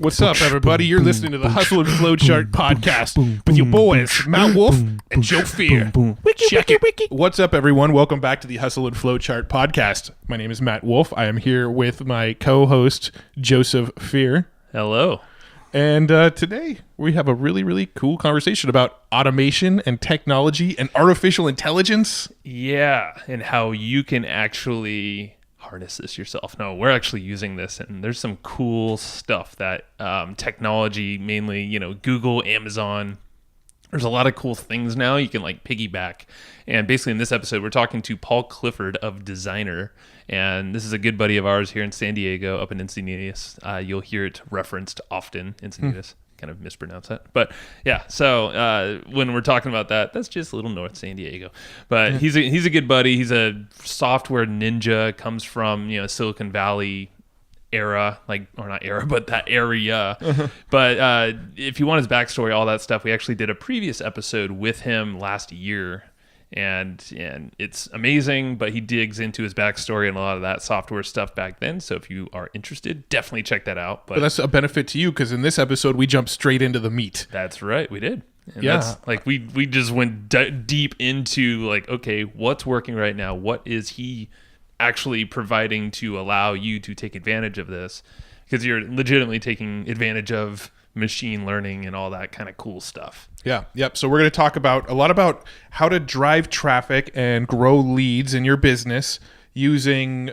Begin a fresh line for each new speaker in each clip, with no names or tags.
What's up, everybody? You're listening to the Hustle and Flowchart podcast with your boys, Matt Wolf and Joe Fear. Check it. What's up, everyone? Welcome back to the Hustle and Flowchart podcast. My name is Matt Wolf. I am here with my co-host, Joseph Fear.
Hello.
And today we have a really, really cool conversation about automation and technology and artificial intelligence.
Yeah, and how you can actually harness this yourself. No, we're actually using this, and there's some cool stuff that technology, mainly, Google, Amazon, there's a lot of cool things now you can like piggyback. And basically in this episode, we're talking to Paul Clifford of Designrr. And this is a good buddy of ours here in San Diego, up in Encinitas. You'll hear it referenced often, Encinitas. Kind of mispronounce that. But yeah, so when we're talking about that, that's just a little north San Diego. But he's a good buddy. He's a software ninja, comes from, Silicon Valley era, but that area. But if you want his backstory, all that stuff, we actually did a previous episode with him last year. And it's amazing, but he digs into his backstory and a lot of that software stuff back then. So if you are interested, definitely check that out.
But that's a benefit to you because in this episode, we jumped straight into the meat.
That's right. We did. And
yeah.
That's, we just went deep into okay, what's working right now? What is he actually providing to allow you to take advantage of this? Because you're legitimately taking advantage of machine learning and all that kind of cool stuff.
Yeah. Yep. So we're going to talk a lot about how to drive traffic and grow leads in your business using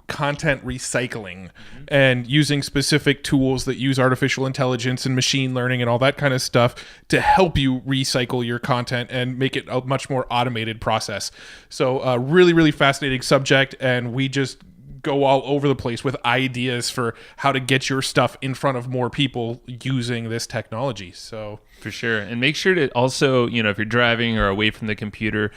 content recycling and using specific tools that use artificial intelligence and machine learning and all that kind of stuff to help you recycle your content and make it a much more automated process. So really, really fascinating subject. And we just go all over the place with ideas for how to get your stuff in front of more people using this technology. So
for sure. And make sure to also, if you're driving or away from the computer,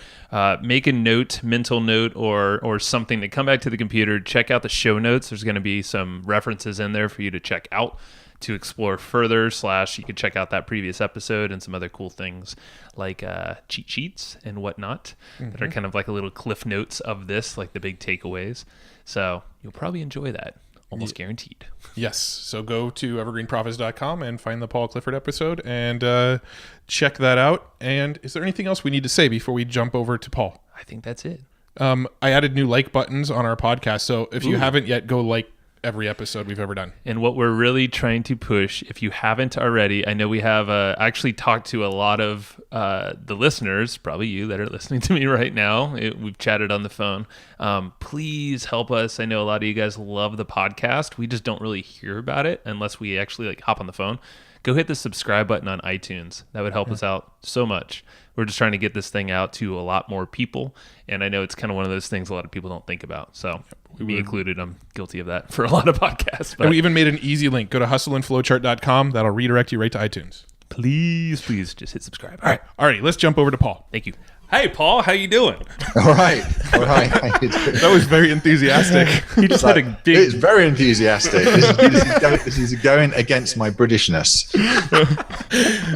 make a mental note or something to come back to the computer, check out the show notes. There's going to be some references in there for you to check out to explore further, / you could check out that previous episode and some other cool things like cheat sheets and whatnot that are kind of like a little cliff notes of this, like the big takeaways. So you'll probably enjoy that. Almost guaranteed.
Yes. So go to evergreenprofits.com and find the Paul Clifford episode and check that out. And is there anything else we need to say before we jump over to Paul?
I think that's it.
I added new like buttons on our podcast. So if you haven't yet, go like every episode we've ever done.
And what we're really trying to push, if you haven't already, I know we have actually talked to a lot of the listeners, probably you that are listening to me right now. We've chatted on the phone. Please help us. I know a lot of you guys love the podcast. We just don't really hear about it unless we actually hop on the phone. Go hit the subscribe button on iTunes. That would help us out so much. We're just trying to get this thing out to a lot more people. And I know it's kind of one of those things a lot of people don't think about. So me included, I'm guilty of that for a lot of podcasts. But
and we even made an easy link. Go to hustleandflowchart.com. That'll redirect you right to iTunes.
Please just hit subscribe.
All right. Let's jump over to Paul.
Thank you. Hey, Paul, how you doing?
All right. How you doing?
That was very enthusiastic.
He just had a big...
It's very enthusiastic. This is going against my Britishness.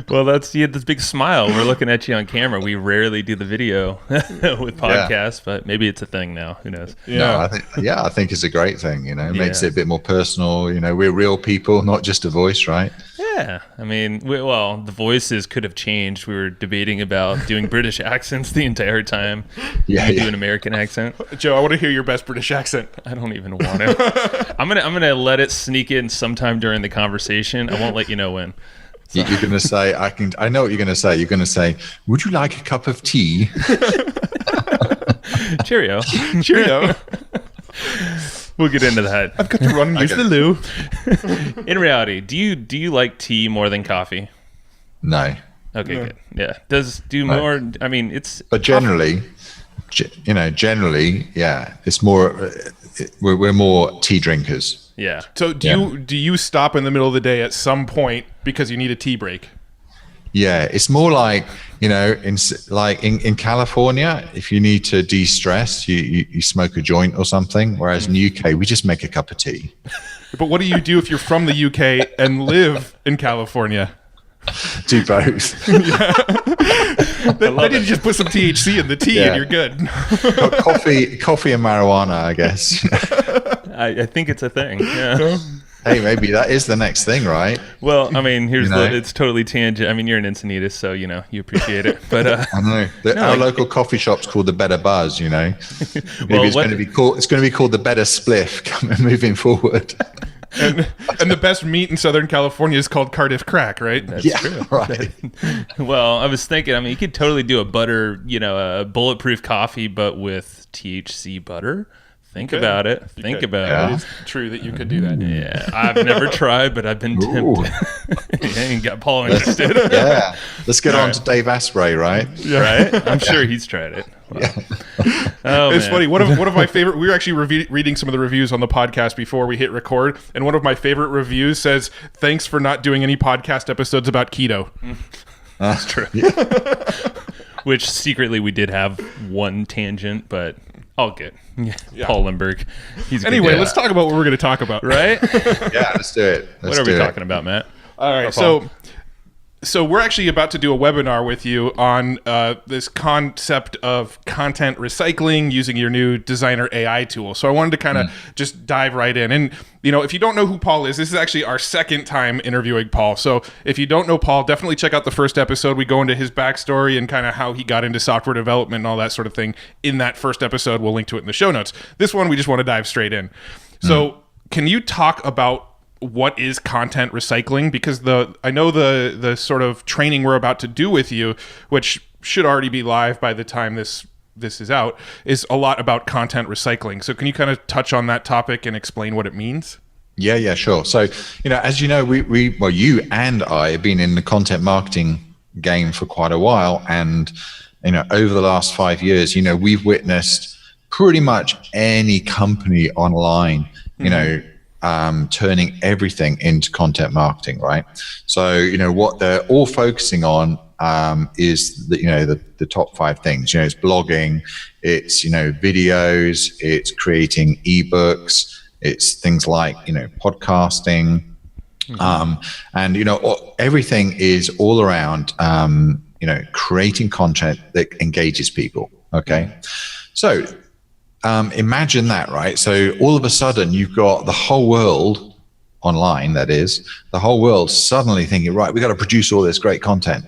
Well, you had this big smile. We're looking at you on camera. We rarely do the video with podcasts, but maybe it's a thing now. Who knows?
Yeah. No, I think it's a great thing. It makes it a bit more personal. We're real people, not just a voice, right?
Yeah. I mean, the voices could have changed. We were debating about doing British accents the entire time. Do an American accent.
Joe, I want to hear your best British accent.
I don't even want to. I'm gonna let it sneak in sometime during the conversation. I won't let you know when.
So. You're gonna say, I know what you're gonna say. You're gonna say, would you like a cup of tea?
Cheerio. We'll get into that.
I've got to run and use the loo.
In reality, do you like tea more than coffee?
No.
Okay, good. Yeah. More. I mean, it's.
But generally, yeah, it's more. We're more tea drinkers.
Yeah.
So do you stop in the middle of the day at some point because you need a tea break?
Yeah, it's more like in California, if you need to de-stress, you smoke a joint or something. Whereas in the UK, we just make a cup of tea.
But what do you do if you're from the UK and live in California?
Do both.
Then you just put some THC in the tea and you're good.
Coffee and marijuana, I guess.
I think it's a thing. Yeah.
Hey, maybe that is the next thing, right?
Well, I mean, here's
You know?
it's totally tangent. I mean, you're an Encinitas, so you appreciate it. But
I know our local coffee shop's called the Better Buzz. Maybe it's going to be called. It's going to be called the Better Spliff moving forward.
And the best meat in Southern California is called Cardiff Crack, right?
That's true.
Right.
Well, I was thinking, I mean, you could totally do a butter, a bulletproof coffee, but with THC butter. Think about it. Think about it.
It is true that you could do that.
Yeah, I've never tried, but I've been tempted. And got Paul interested.
Yeah. Let's get on to Dave Asprey, right?
Yeah. Right? I'm sure he's tried it. Wow.
Yeah. It's funny. One of my favorite. We were actually reading some of the reviews on the podcast before we hit record, and one of my favorite reviews says, "Thanks for not doing any podcast episodes about keto."
That's true. Which secretly we did have one tangent, but all good. Paul Lindbergh.
Anyway, let's talk about what we're going to talk about,
right?
Yeah, let's do it.
What are we talking about, Matt?
All right, so we're actually about to do a webinar with you on this concept of content recycling using your new Designrr AI tool. So I wanted to kind of just dive right in. And, if you don't know who Paul is, this is actually our second time interviewing Paul. So if you don't know Paul, definitely check out the first episode. We go into his backstory and kind of how he got into software development and all that sort of thing in that first episode. We'll link to it in the show notes. This one, we just want to dive straight in. So can you talk about what is content recycling? Because I know the sort of training we're about to do with you, which should already be live by the time this is out, is a lot about content recycling. So can you kind of touch on that topic and explain what it means?
Yeah, sure. So, as you know, you and I have been in the content marketing game for quite a while. And, over the last 5 years, we've witnessed pretty much any company online, turning everything into content marketing, right? So, what they're all focusing on is the top 5 things. It's blogging, it's videos, it's creating ebooks, it's things like podcasting, and everything is all around creating content that engages people. Okay, so imagine that, right? So all of a sudden you've got the whole world online, that is, the whole world suddenly thinking, right, we got to produce all this great content,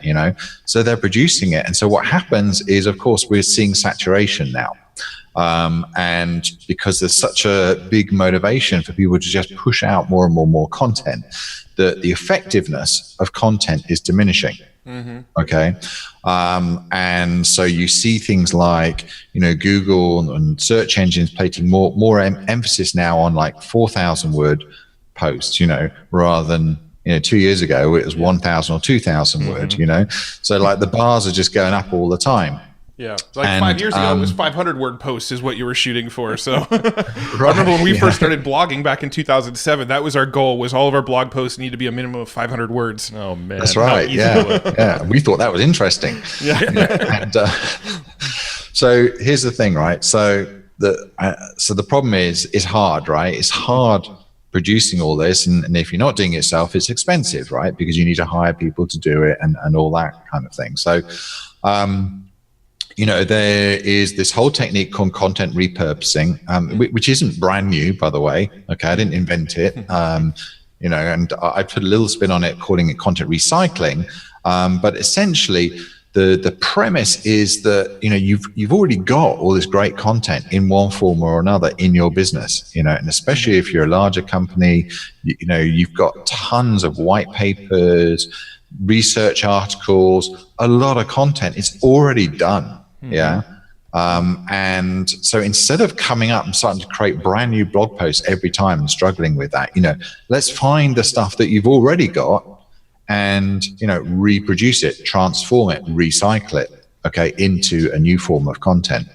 so they're producing it. And so what happens is, of course, we're seeing saturation now. And because there's such a big motivation for people to just push out more and more content, that the effectiveness of content is diminishing. Okay. And so you see things like, Google and search engines placing more emphasis now on like 4,000 word posts, rather than, 2 years ago, it was 1,000 or 2,000 words, so like the bars are just going up all the time.
Yeah, like 5 years ago, it was 500 word posts is what you were shooting for. So I remember when we first started blogging back in 2007, that was our goal, was all of our blog posts need to be a minimum of 500 words.
Oh, man.
That's right. Yeah. We thought that was interesting. Yeah. And so here's the thing, right? So the problem is, it's hard, right? It's hard producing all this. And if you're not doing it yourself, it's expensive, right? Because you need to hire people to do it and all that kind of thing. So, there is this whole technique called content repurposing, which isn't brand new, by the way. Okay, I didn't invent it. And I put a little spin on it, calling it content recycling. But essentially, the premise is that you've already got all this great content in one form or another in your business. And especially if you're a larger company, you've got tons of white papers, research articles, a lot of content. It's already done. Yeah. And so instead of coming up and starting to create brand new blog posts every time and struggling with that, let's find the stuff that you've already got and, reproduce it, transform it, recycle it, okay, into a new form of content.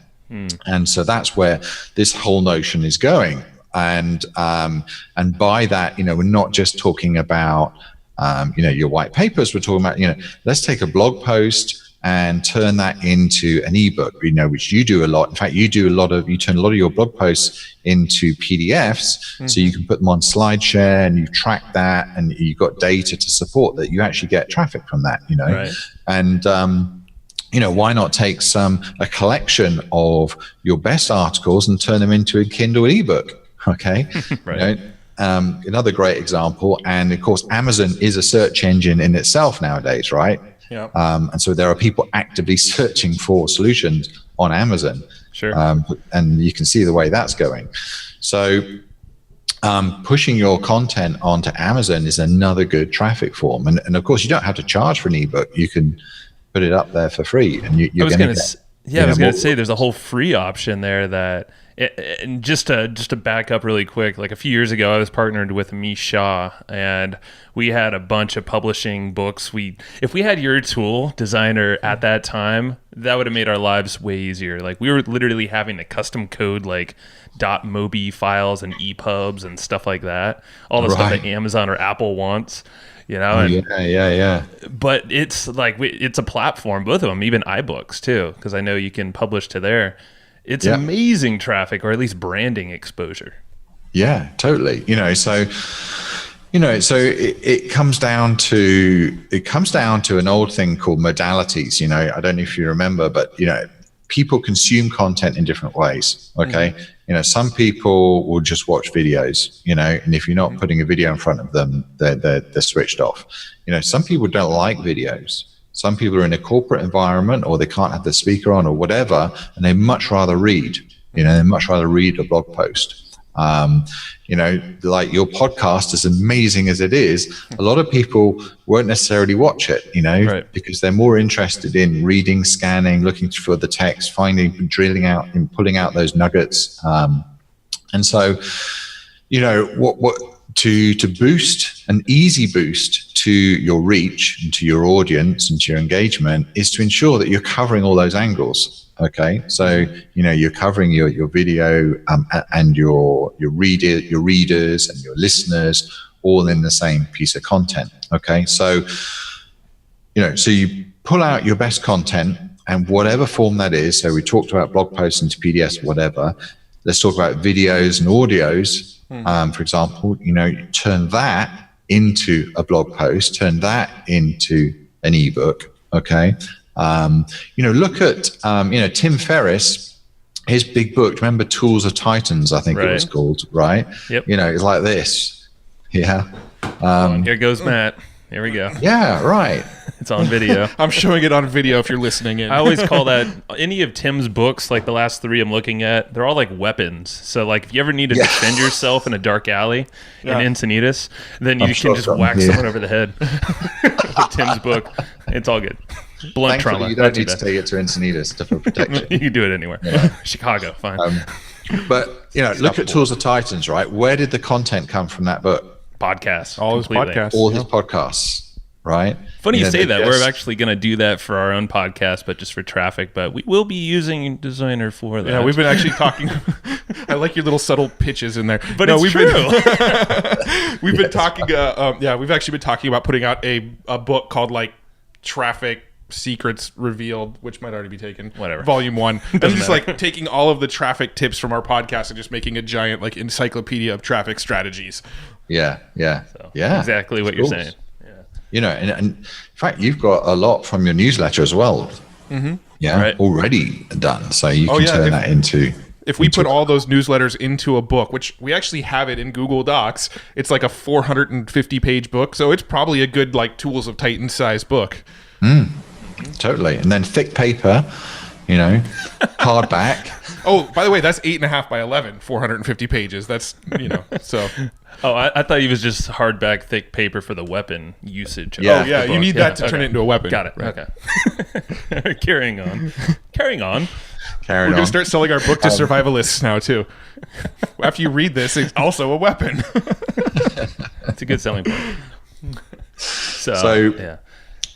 And so that's where this whole notion is going. And by that, we're not just talking about, your white papers. We're talking about, let's take a blog post and turn that into an ebook, which you do a lot. In fact, you turn a lot of your blog posts into PDFs, so you can put them on SlideShare and you track that, and you've got data to support that. You actually get traffic from that, Right. And why not take a collection of your best articles and turn them into a Kindle ebook? Okay,
right.
another great example. And of course, Amazon is a search engine in itself nowadays, right?
Yeah.
And so there are people actively searching for solutions on Amazon.
Sure.
And you can see the way that's going. So pushing your content onto Amazon is another good traffic form. And of course, you don't have to charge for an ebook. You can put it up there for free. And you're going to
I was going to say there's a whole free option there that, and just to back up really quick, like a few years ago, I was partnered with Amish Shah, and we had a bunch of publishing books. If we had your tool, Designrr, at that time, that would have made our lives way easier. Like we were literally having to custom code like .mobi files and EPUBs and stuff like that. All the stuff that Amazon or Apple wants. You know,
yeah.
But it's like it's a platform, both of them, even iBooks too, because I know you can publish to there. It's amazing traffic, or at least branding exposure.
Yeah, totally. So it comes down to an old thing called modalities. I don't know if you remember, but people consume content in different ways. Okay. Some people will just watch videos, and if you're not putting a video in front of them, they're switched off. Some people don't like videos. Some people are in a corporate environment, or they can't have the speaker on, or whatever, and they much rather read. They much rather read a blog post. Like your podcast, as amazing as it is, a lot of people won't necessarily watch it, because they're more interested in reading, scanning, looking for the text, finding, drilling out and pulling out those nuggets. And so, to boost an easy boost to your reach and to your audience and to your engagement is to ensure that you're covering all those angles. Okay, so you're covering your video and your readers and your listeners all in the same piece of content. Okay, so so you pull out your best content, and whatever form that is. So we talked about blog posts into PDFs, whatever. Let's talk about videos and audios. For example, turn that into a blog post, turn that into an ebook. Okay. Look at, Tim Ferriss, his big book, remember Tools of Titans, I think it was called, right?
Yep.
It's like this. Yeah.
Here goes Matt. Here we go.
Yeah, right.
It's on video.
I'm showing it on video if you're listening in.
I always call that, any of Tim's books, like the last 3 I'm looking at, they're all like weapons. So like if you ever need to defend yourself in a dark alley in Encinitas, then you can just whack someone over the head with Tim's book. It's all good. Blunt trauma.
You don't need to take it to Encinitas for protection.
You can do it anywhere. Yeah. Chicago, fine.
But look at Tools of Titans, right? Where did the content come from that book?
Podcasts.
All his
podcasts, right?
Funny you say that. We're actually going to do that for our own podcast, but just for traffic. But we will be using Designrr for that.
Yeah, we've been actually talking. I like your little subtle pitches in there.
But no, it's true.
We've been talking. We've actually been talking about putting out a book called like Traffic Secrets Revealed, which might already be taken.
Whatever.
Volume 1. That's just like taking all of the traffic tips from our podcast and just making a giant like encyclopedia of traffic strategies.
Yeah.
So, exactly what you're saying.
Yeah. And in fact, you've got a lot from your newsletter as well. Mm-hmm. Yeah, right. Already done. So you can turn that into.
If we put all those newsletters into a book, which we actually have it in Google Docs, it's like a 450-page book. So it's probably a good like Tools of Titan size book.
Totally. And then thick paper, hardback.
Oh, by the way, that's 8.5 by 11, 450 pages. That's, so.
Oh, I thought he was just hardback, thick paper for the weapon usage.
Yeah.
Oh, yeah. You need that to turn it into a weapon.
Got it. Right. Okay. Carrying on.
We're going to start selling our book to survivalists now, too. After you read this, it's also a weapon.
That's a good selling point.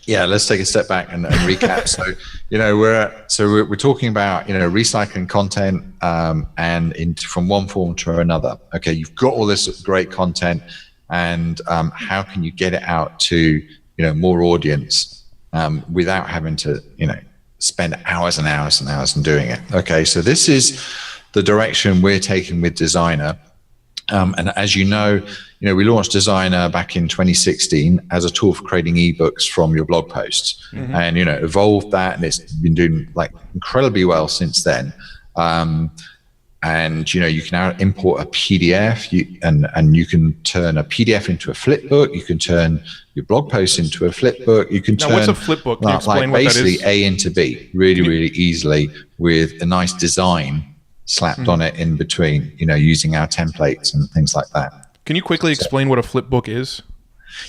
Yeah, let's take a step back and recap. So, we're talking about recycling content and from one form to another. Okay, you've got all this great content, and how can you get it out to more audience without having to spend hours and hours and hours in doing it? Okay, so this is the direction we're taking with Designrr. And as you know, we launched Designrr back in 2016 as a tool for creating ebooks from your blog posts, and evolved that, and it's been doing like incredibly well since then. and you can now import a PDF, and you can turn a PDF into a flipbook. You can turn your blog post into a flipbook. You can turn
what's a flipbook? Can you explain what that is?
Basically A into B really easily with a nice design slapped on it in between, using our templates and things like that.
Can you quickly explain what a flipbook is?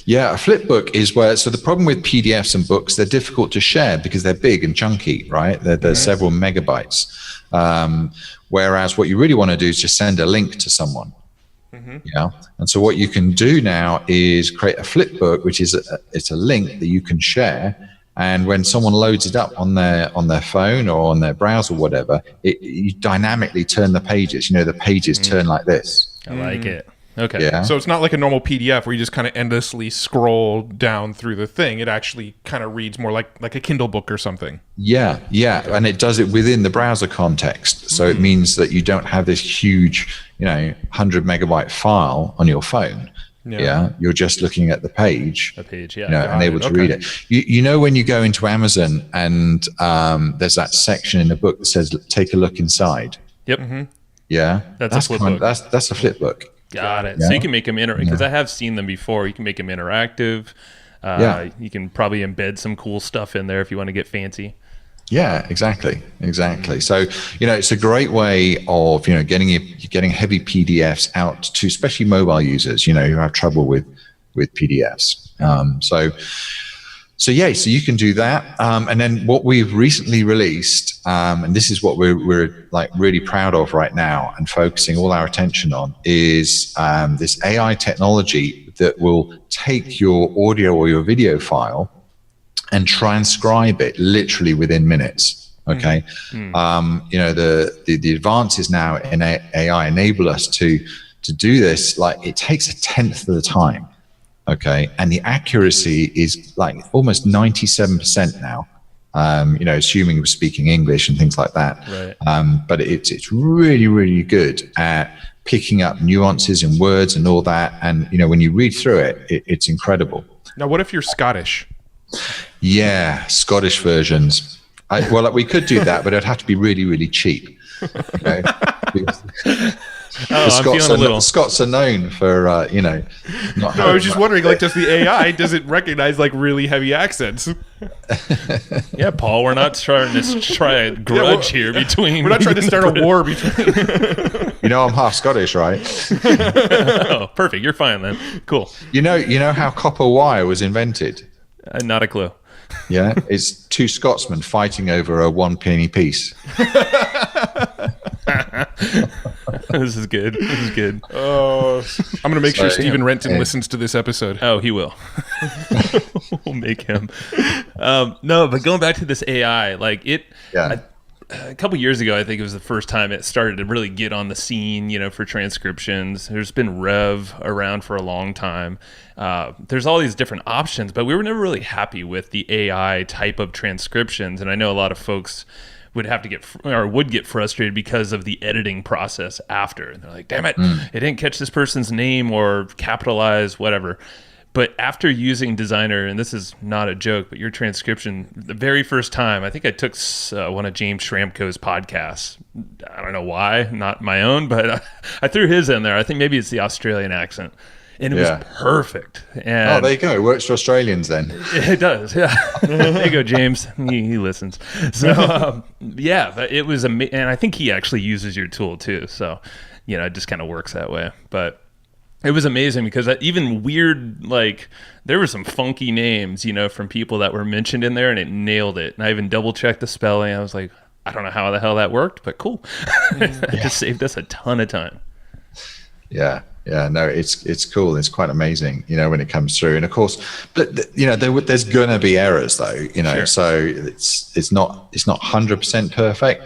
Yeah, a flipbook is so the problem with PDFs and books, they're difficult to share because they're big and chunky, right? They're several megabytes. Whereas what you really want to do is just send a link to someone. Yeah. And so what you can do now is create a flipbook, which is it's a link that you can share. And when someone loads it up on their phone or on their browser or whatever, you dynamically turn the pages. The pages turn like this.
I like it. Okay.
Yeah.
So it's not like a normal PDF where you just kind of endlessly scroll down through the thing. It actually kind of reads more like a Kindle book or something.
Yeah. And it does it within the browser context. So it means that you don't have this huge, 100 megabyte file on your phone. Yeah. You're just looking at the page. And able to read it. When you go into Amazon and there's that section in the book that says, take a look inside.
Yep.
Yeah.
That's a flipbook.
That's a flipbook.
Got it. Yeah. So you can make them interactive, because I have seen them before. You can make them interactive. You can probably embed some cool stuff in there if you want to get fancy.
Yeah, exactly. So, it's a great way of, getting heavy PDFs out to especially mobile users, who have trouble with PDFs. So you can do that. And then what we've recently released, and this is what we're like really proud of right now and focusing all our attention on, is this AI technology that will take your audio or your video file and transcribe it literally within minutes. Okay. The advances now in AI enable us to do this. Like, it takes 1/10 of the time. Okay. And the accuracy is like almost 97% now, assuming we're speaking English and things like that.
Right.
But it's really, really good at picking up nuances in words and all that. And, when you read through it, it's incredible.
Now, what if you're Scottish?
Yeah. Scottish versions. We could do that, but it'd have to be really, really cheap. Okay.
I'm feeling a little.
Scots are known for, not.
No, I was just wondering, does the AI, does it recognize really heavy accents?
Yeah, Paul, we're not trying to try a grudge here between.
We're not trying to start a war between.
I'm half Scottish, right?
Oh, perfect. You're fine then. Cool.
You know how copper wire was invented?
Not a clue.
Yeah, it's two Scotsmen fighting over a 1 penny piece.
This is good.
Oh, I'm going to make sure Stephen Renton listens to this episode.
Oh, he will. We'll make him. No, but going back to this AI, a couple years ago, I think it was the first time it started to really get on the scene, for transcriptions. There's been Rev around for a long time. There's all these different options, but we were never really happy with the AI type of transcriptions. And I know a lot of folks would get frustrated because of the editing process after. And they're like, damn it, it didn't catch this person's name or capitalize, whatever. But after using Designrr, and this is not a joke, but your transcription, the very first time, I think I took one of James Schramko's podcasts. I don't know why, not my own, but I threw his in there. I think maybe it's the Australian accent. And it was perfect. And
there you go. It works for Australians then.
It does, yeah. There you go, James. He listens. So, but it was amazing. And I think he actually uses your tool too. So, it just kind of works that way. But it was amazing because even weird, there were some funky names, from people that were mentioned in there, and it nailed it. And I even double checked the spelling. I was like, I don't know how the hell that worked, but cool. It just saved us a ton of time.
Yeah. Yeah, no, it's cool. It's quite amazing, when it comes through. And of course, but there's gonna be errors though,
Sure.
So it's not 100% perfect.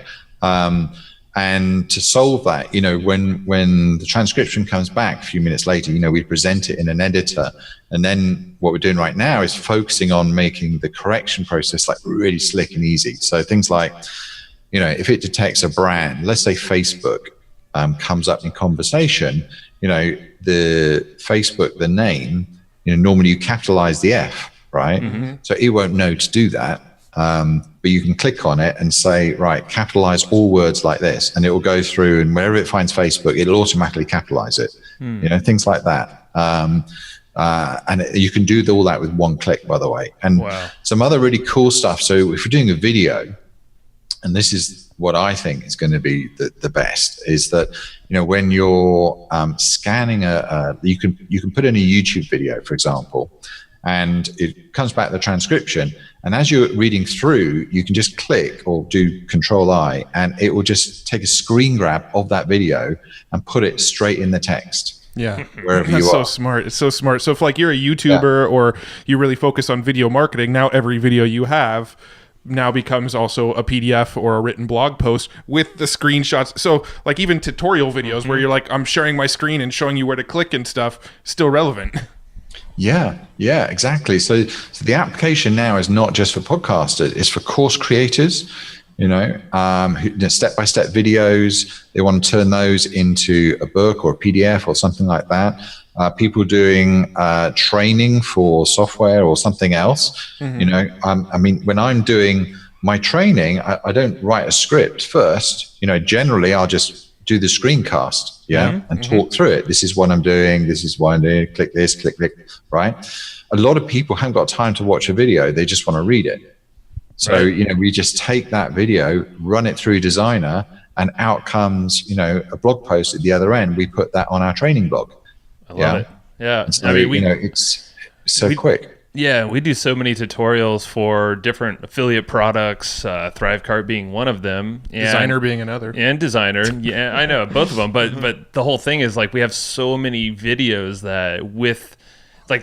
And to solve that, when the transcription comes back a few minutes later, we present it in an editor. And then what we're doing right now is focusing on making the correction process really slick and easy. So things like, if it detects a brand, let's say Facebook, comes up in conversation, the Facebook, the name, normally you capitalize the F, right? Mm-hmm. So it won't know to do that. But you can click on it and say, right, capitalize all words like this, and it will go through, and wherever it finds Facebook, it'll automatically capitalize it. Things like that. And you can do all that with one click, by the way. And some other really cool stuff. So if you're doing a video, and this is what I think is going to be the best, is that when you're scanning you can put in a YouTube video, for example, and it comes back the transcription, and as you're reading through, you can just click or do Control-I, and it will just take a screen grab of that video and put it straight in the text.
Yeah,
wherever
that's
you
so
are.
smart. It's so smart. So if like you're a YouTuber or you really focus on video marketing, now every video you have now becomes also a PDF or a written blog post with the screenshots. So like even tutorial videos where you're like, I'm sharing my screen and showing you where to click and stuff, still relevant.
Yeah, exactly. So the application now is not just for podcasters; it's for course creators. Step-by-step videos. They want to turn those into a book or a PDF or something like that. People doing training for software or something else. I mean, when I'm doing my training, I don't write a script first. Generally, I'll just do the screencast, and talk through it. This is what I'm doing. This is what I'm doing. Click this, click, right? A lot of people haven't got time to watch a video. They just want to read it. So, we just take that video, run it through Designrr, and out comes, a blog post at the other end. We put that on our training blog.
I love it. Yeah.
So, it's so quick.
Yeah, we do so many tutorials for different affiliate products, Thrivecart being one of them.
Designrr being another.
And Designrr. Yeah, I know, both of them. But the whole thing is like we have so many videos that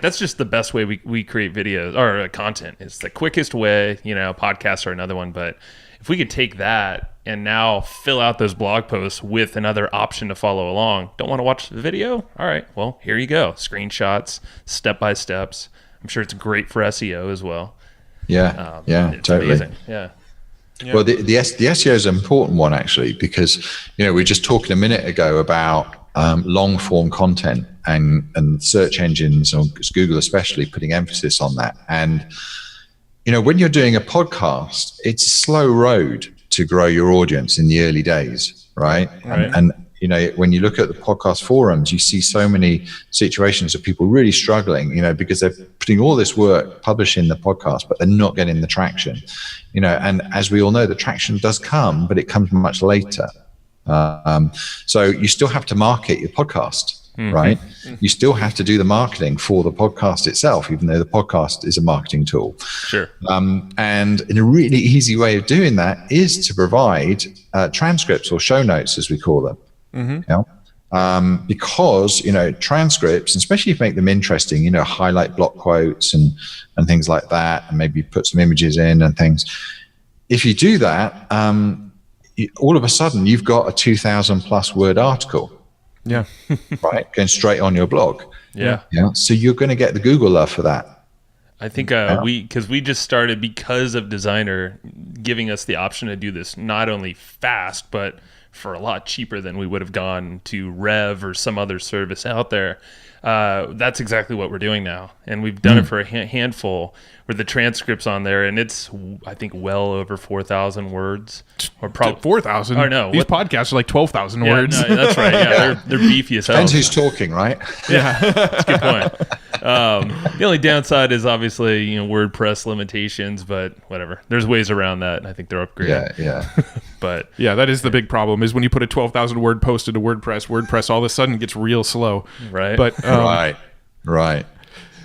that's just the best way we create videos or content. It's the quickest way, podcasts are another one. But if we could take that and now fill out those blog posts with another option to follow along. Don't want to watch the video? All right, well, here you go. Screenshots, step-by-steps. I'm sure it's great for SEO as well.
Yeah,
it's
totally.
Amazing. Yeah.
Well, the SEO is an important one, actually, because, we were just talking a minute ago about long form content and search engines, or Google especially, putting emphasis on that. And, when you're doing a podcast, it's a slow road to grow your audience in the early days, right? And when you look at the podcast forums, you see so many situations of people really struggling, because they're putting all this work publishing the podcast, but they're not getting the traction, and as we all know, the traction does come, but it comes much later. So you still have to market your podcast, right? You still have to do the marketing for the podcast itself, even though the podcast is a marketing tool. Sure. And in a really easy way of doing that is to provide transcripts or show notes, as we call them. Because transcripts, especially if you make them interesting, highlight block quotes and things like that, and maybe put some images in and things. If you do that, all of a sudden you've got a 2,000 plus word article.
Yeah.
Right, going straight on your blog.
Yeah.
So you're going to get the Google love for that.
I think we just started because of Designrr giving us the option to do this not only fast, but for a lot cheaper than we would have gone to Rev or some other service out there. That's exactly what we're doing now. And we've done it for a handful with the transcripts on there. And it's, I think, well over 4,000 words. Or probably
4,000?
Oh, no.
These podcasts are like 12,000 words.
No, that's right. Yeah, they're beefy as hell.
Depends who's talking, right?
Yeah, that's a good point. The only downside is obviously, WordPress limitations, but whatever. There's ways around that. I think they're upgrading.
Yeah.
But
yeah, that is the big problem, is when you put a 12,000 word post into WordPress all of a sudden gets real slow.
Right.
But
Right.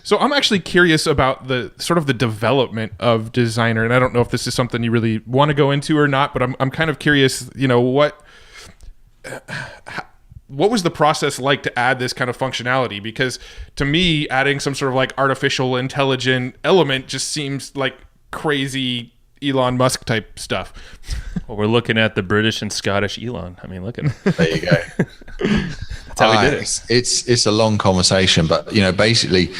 So I'm actually curious about the sort of the development of Designrr, and I don't know if this is something you really want to go into or not, but I'm kind of curious, what was the process like to add this kind of functionality? Because to me, adding some sort of like artificial intelligent element just seems like crazy Elon Musk type stuff.
Well, we're looking at the British and Scottish Elon. I mean, look at him.
There you go.
That's how we did it.
It's a long conversation, but basically,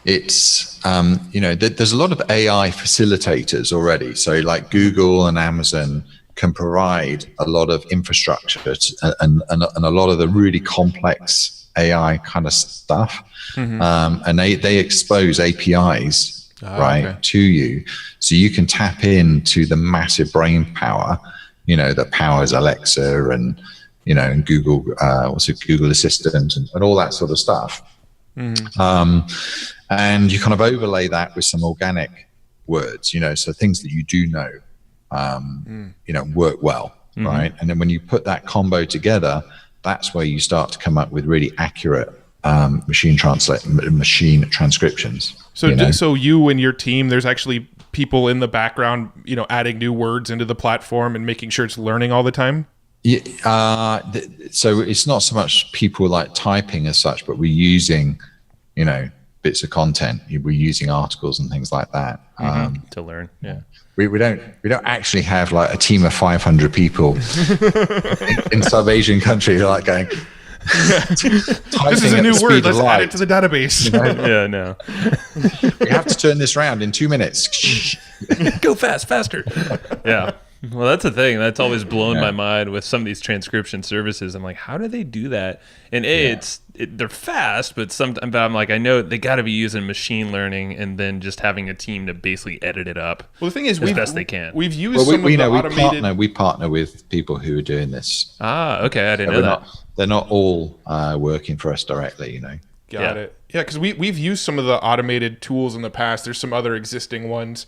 it's there's a lot of AI facilitators already. So like Google and Amazon can provide a lot of infrastructure and a lot of the really complex AI kind of stuff, and they expose APIs right,
okay.
to you. So you can tap into the massive brain power, that powers Alexa and, and Google, Google Assistant and all that sort of stuff. And you kind of overlay that with some organic words, so things that you do know, work well, right? And then when you put that combo together, that's where you start to come up with really accurate machine transcriptions.
So you and your team, there's actually people in the background, adding new words into the platform and making sure it's learning all the time?
Yeah, so it's not so much people like typing as such, but we're using, bits of content. We're using articles and things like that
to learn. Yeah,
we don't actually have like a team of 500 people in sub-Asian countries like going.
This is a new word. Let's add it to the database.
Yeah, no.
We have to turn this around in 2 minutes.
Go faster. Yeah. Well, that's the thing. That's always blown my mind with some of these transcription services. I'm like, how do they do that? And they're fast, but sometimes I'm like, I know they got to be using machine learning and then just having a team to basically edit it up.
Well, the thing is,
as best they can.
We've used some of the automated.
We partner with people who are doing this.
Okay, I didn't know that.
They're not all working for us directly,
Got it. Yeah, because we've used some of the automated tools in the past. There's some other existing ones.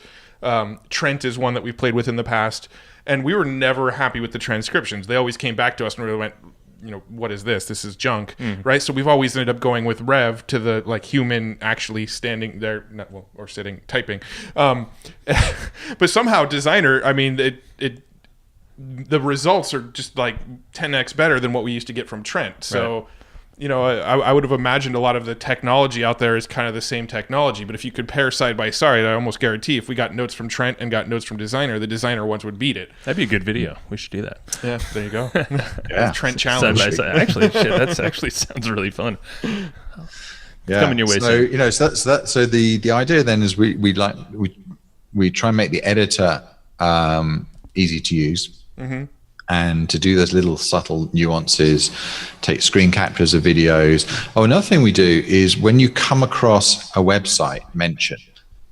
Trent is one that we've played with in the past, and we were never happy with the transcriptions. They always came back to us and we went, what is this? This is junk, right? So we've always ended up going with Rev to the human actually standing there, or sitting, typing. But somehow Designrr, I mean, the results are just like 10x better than what we used to get from Trent. So. Right. I would have imagined a lot of the technology out there is kind of the same technology, but if you compare side by side, I almost guarantee if we got notes from Trent and got notes from Designrr, the Designrr ones would beat it.
That'd be a good video. We should do that.
Yeah, there you go.
Yeah.
Trent challenge.
Side by side. Actually, that actually sounds really fun.
Yeah.
Coming your way soon.
So the idea then is we try and make the editor easy to use. Mm-hmm. And to do those little subtle nuances, take screen captures of videos. Another thing we do is when you come across a website mention,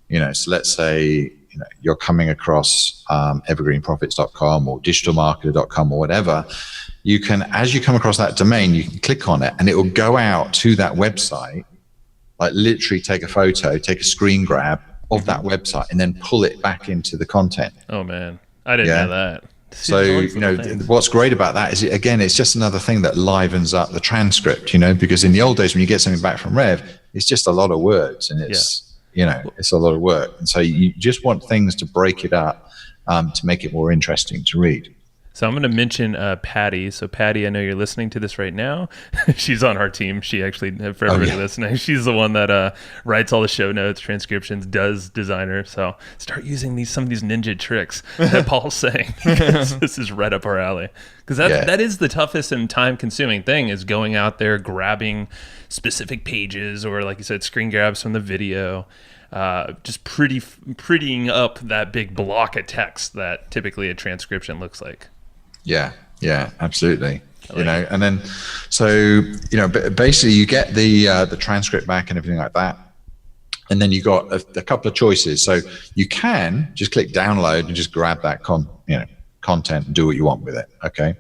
so let's say, you're coming across evergreenprofits.com or digitalmarketer.com or whatever, you can, as you come across that domain, you can click on it and it will go out to that website, like literally take a photo, take a screen grab of that website and then pull it back into the content.
Oh man, I didn't know that.
So, what's great about that is, again, it's just another thing that livens up the transcript, because in the old days when you get something back from Rev, it's just a lot of words and it's, it's a lot of work. And so you just want things to break it up to make it more interesting to read.
So I'm going to mention Patty. So Patty, I know you're listening to this right now. She's on our team. She actually, for everybody listening, she's the one that writes all the show notes, transcriptions, does Designrr. So start using some of these ninja tricks that Paul's saying. This is right up our alley. Because that is the toughest and time-consuming thing, is going out there, grabbing specific pages or, like you said, screen grabs from the video. Just prettying up that big block of text that typically a transcription looks like. Yeah,
absolutely. And then, so, basically you get the transcript back and everything like that. And then you got a couple of choices. So you can just click download and just grab that content and do what you want with it. Okay.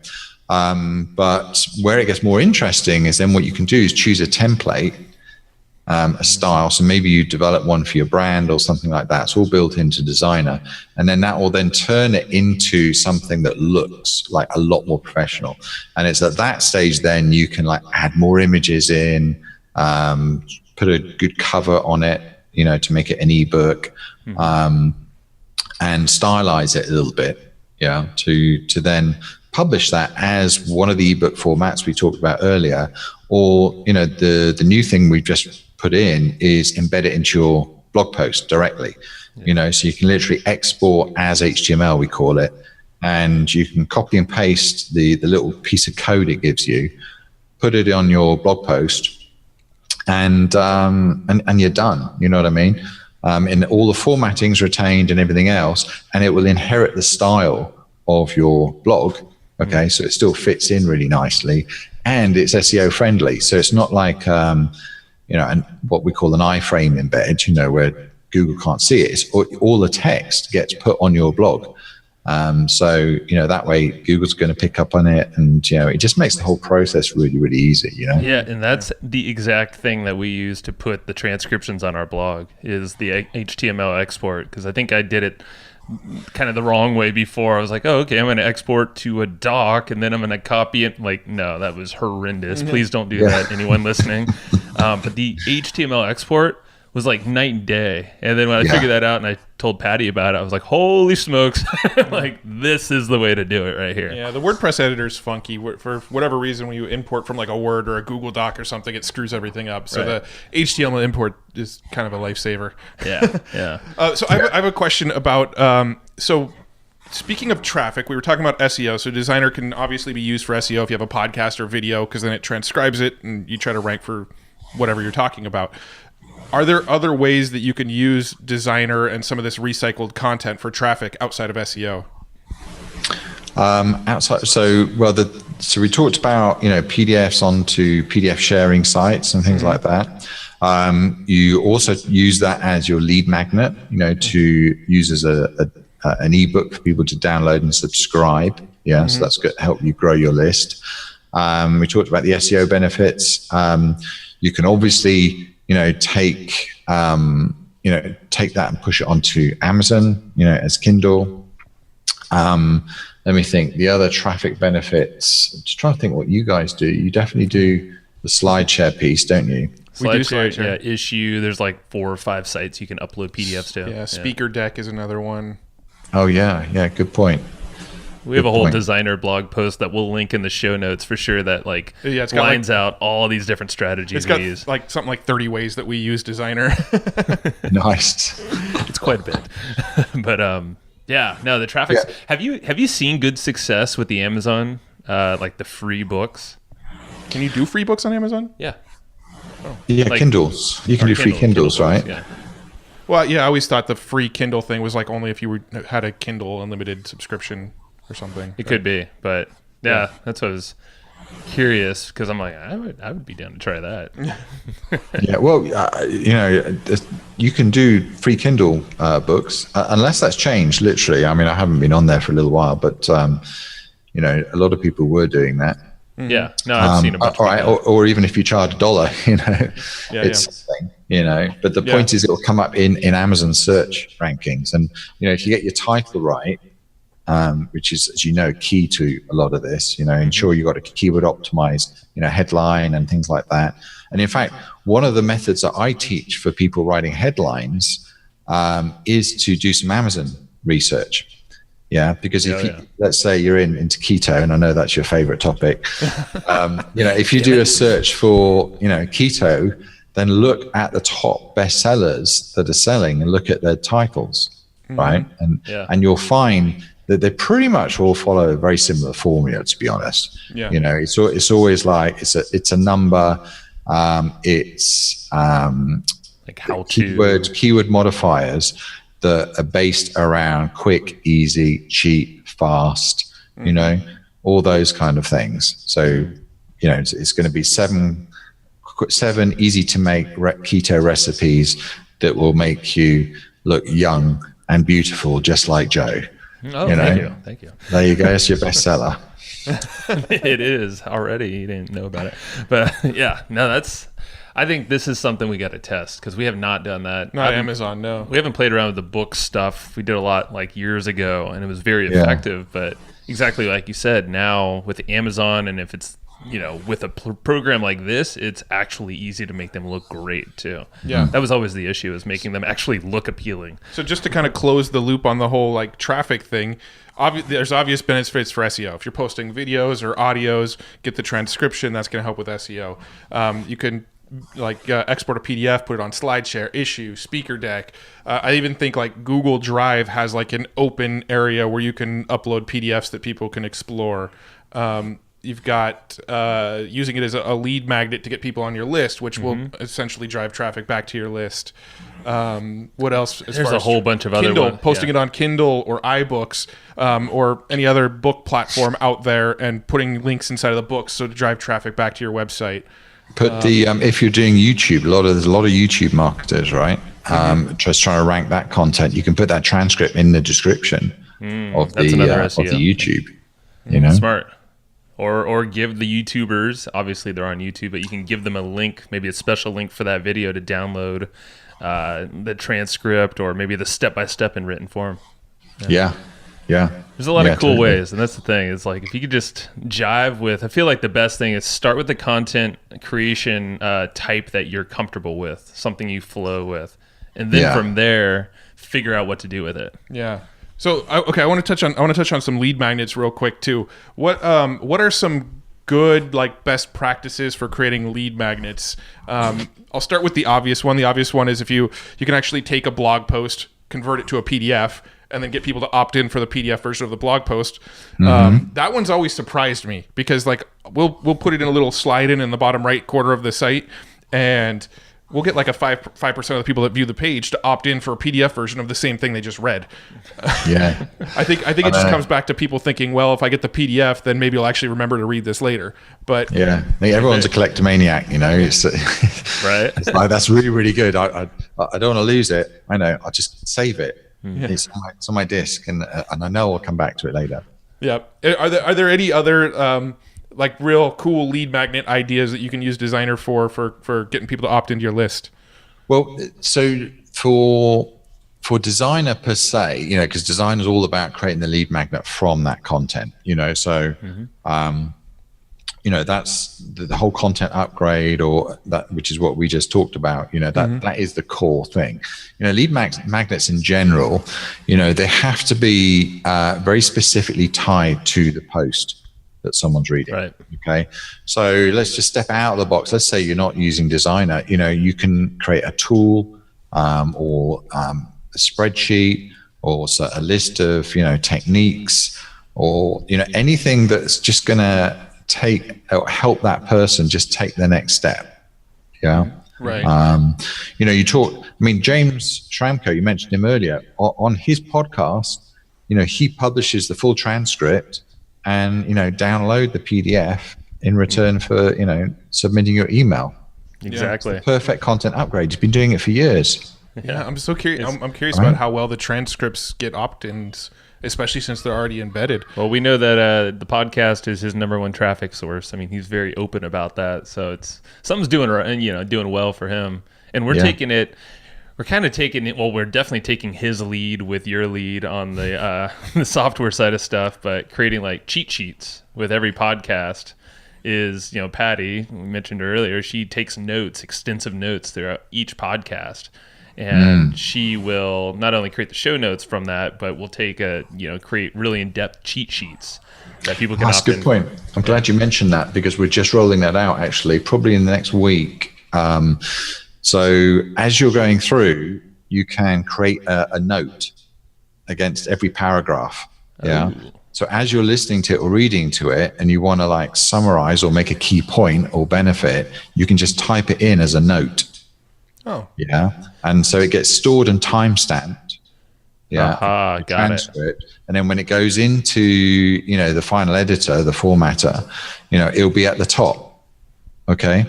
But where it gets more interesting is then what you can do is choose a template, a style. So maybe you develop one for your brand or something like that. It's all built into Designrr, and then that will then turn it into something that looks like a lot more professional. And it's at that stage then you can add more images in, put a good cover on it, to make it an ebook, and stylize it a little bit, to then publish that as one of the ebook formats we talked about earlier, or the new thing we've just put in is embed it into your blog post directly. So you can literally export as HTML, we call it, and you can copy and paste the little piece of code it gives you, put it on your blog post, and you're done. You know what I mean? And all the formatting's retained and everything else, and it will inherit the style of your blog. Okay, so it still fits in really nicely, and it's SEO friendly. So it's not like and what we call an iframe embed, where Google can't see it. It's all the text gets put on your blog. So, that way Google's going to pick up on it, and, it just makes the whole process really, really easy,
Yeah, and that's the exact thing that we use to put the transcriptions on our blog is the HTML export, because I think I did it kind of the wrong way before. I was like, oh, okay, I'm going to export to a doc, and then I'm going to copy it. Like, no, that was horrendous. Please don't do that, anyone listening. But the HTML export was like night and day. And then when I figured that out and I told Patty about it, I was like, holy smokes, like this is the way to do it right here.
Yeah, the WordPress editor is funky. For whatever reason, when you import from like a Word or a Google Doc or something, it screws everything up. So the HTML import is kind of a lifesaver.
Yeah.
So I have a question about, so speaking of traffic, we were talking about SEO. So Designrr can obviously be used for SEO if you have a podcast or video, because then it transcribes it and you try to rank for whatever you're talking about. Are there other ways that you can use Designrr and some of this recycled content for traffic outside of SEO? So we talked about, PDFs onto PDF sharing sites and things like that. You also use that as your lead magnet, to use as an ebook for people to download and subscribe. So that's going to help you grow your list. We talked about the SEO benefits. You can obviously take that and push it onto Amazon, as Kindle. Let me think. The other traffic benefits. I'm just trying to think what you guys do. You definitely do the SlideShare piece, don't you?
SlideShare, Issue. There's like 4 or 5 sites you can upload PDFs to.
Yeah, Speaker Deck is another one.
Oh yeah, good point.
We have a whole Designrr blog post that we'll link in the show notes for sure that it's lines out all these different strategies we use.
Like something like 30 ways that we use Designrr.
Nice.
It's quite a bit. But the traffic. Have you seen good success with the Amazon like the free books?
Can you do free books on Amazon?
Yeah.
Oh. Yeah, like, Kindles. You can do free Kindles, right?
Yeah.
Well, yeah, I always thought the free Kindle thing was like only if you had a Kindle unlimited subscription or something.
It could be, but that's what I was curious, because I'm like, I would be down to try that.
Yeah, well, you can do free Kindle books unless that's changed. Literally, I mean, I haven't been on there for a little while, but a lot of people were doing that.
Yeah, no, I've seen a bunch.
All right, or even if you charge $1, it's something. But the point is, it will come up in Amazon search rankings, and if you get your title right. Which is, as key to a lot of this, ensure you got a keyword optimized, headline and things like that. And in fact, one of the methods that I teach for people writing headlines is to do some Amazon research. Yeah, because let's say you're into keto, and I know that's your favorite topic. If you do a search for, keto, then look at the top bestsellers that are selling and look at their titles, right? And you'll find that they pretty much all follow a very similar formula, to be honest.
Yeah.
It's always like it's a number, it's
like how
keyword modifiers that are based around quick, easy, cheap, fast, all those kind of things. So, it's going to be seven easy to make keto recipes that will make you look young and beautiful, just like Joe.
Oh, thank you.
There you go. It's your bestseller.
It is already. You didn't know about it, but I think this is something we got to test, because we have not done that.
Not Amazon, no.
We haven't played around with the book stuff. We did a lot like years ago, and it was very effective. But exactly like you said, now with Amazon, and if it's with a program like this, it's actually easy to make them look great too.
Yeah,
that was always the issue, is making them actually look appealing.
So just to kind of close the loop on the whole like traffic thing, there's obvious benefits for SEO. If you're posting videos or audios, get the transcription. That's going to help with SEO. You can export a PDF, put it on SlideShare, Issue, Speaker Deck. I even think like Google Drive has like an open area where you can upload PDFs that people can explore. You've got using it as a lead magnet to get people on your list, which will essentially drive traffic back to your list. What else?
There's a whole bunch of
Kindle,
other ones.
Posting it on Kindle or iBooks or any other book platform out there, and putting links inside of the books so to drive traffic back to your website.
Put if you're doing YouTube, there's a lot of YouTube marketers, right? just trying to rank that content. You can put that transcript in the description of the YouTube. You know,
smart. Or give the YouTubers, obviously they're on YouTube, but you can give them a link, maybe a special link for that video to download the transcript, or maybe the step-by-step in written form.
Yeah.
There's a lot of cool ways, and that's the thing. It's like if you could just jive with, I feel like the best thing is start with the content creation type that you're comfortable with, something you flow with, and then from there figure out what to do with it.
Yeah. So I want to touch on some lead magnets real quick too. What are some good like best practices for creating lead magnets? I'll start with the obvious one. The obvious one is if you can actually take a blog post, convert it to a PDF, and then get people to opt in for the PDF version of the blog post. That one's always surprised me because like we'll put it in a little slide in the bottom right corner of the site, and we'll get like a 5% of the people that view the page to opt in for a PDF version of the same thing they just read.
Yeah.
I think it just comes back to people thinking, well, if I get the PDF, then maybe I'll actually remember to read this later. But
yeah, everyone's a kleptomaniac, you know. It's
right.
It's like, that's really, really good. I don't want to lose it. I know. I'll just save it. It's on my disk, and I know I'll come back to it later.
Yeah. Are there any other like real cool lead magnet ideas that you can use Designrr for getting people to opt into your list?
Well, so for Designrr per se, you know, because Designrr is all about creating the lead magnet from that content, you know. So, you know, that's the whole content upgrade, or that, which is what we just talked about. You know, that is the core thing. You know, lead magnets in general, you know, they have to be very specifically tied to the post that someone's reading. Right. Okay. So let's just step out of the box. Let's say you're not using Designrr. You know, you can create a tool or a spreadsheet, or a list of, you know, techniques, or, you know, anything that's just going to help that person just take the next step. Yeah.
Right.
You know, James Schramko, you mentioned him earlier, on his podcast, you know, he publishes the full transcript and, you know, download the PDF in return for, you know, submitting your email.
Exactly.
Perfect content upgrade. He's been doing it for years.
Yeah, I'm so curious. I'm curious about how well the transcripts get opt-ins, especially since they're already embedded.
Well, we know that the podcast is his number one traffic source. I mean, he's very open about that. So it's something's doing well for him. And we're taking it. We're kind of taking it. Well, we're definitely taking his lead with your lead on the software side of stuff, but creating like cheat sheets with every podcast is, you know, Patty, we mentioned her earlier, she takes notes, extensive notes throughout each podcast. And she will not only create the show notes from that, but will create really in-depth cheat sheets that people can opt in.
That's a good point. I'm glad you mentioned that, because we're just rolling that out actually, probably in the next week. So as you're going through, you can create a note against every paragraph. Yeah. Oh. So as you're listening to it or reading to it, and you want to like summarize or make a key point or benefit, you can just type it in as a note.
Oh.
Yeah. And so it gets stored and time-stamped. Yeah.
Got it.
And then when it goes into, you know, the final editor, the formatter, you know, it'll be at the top. Okay.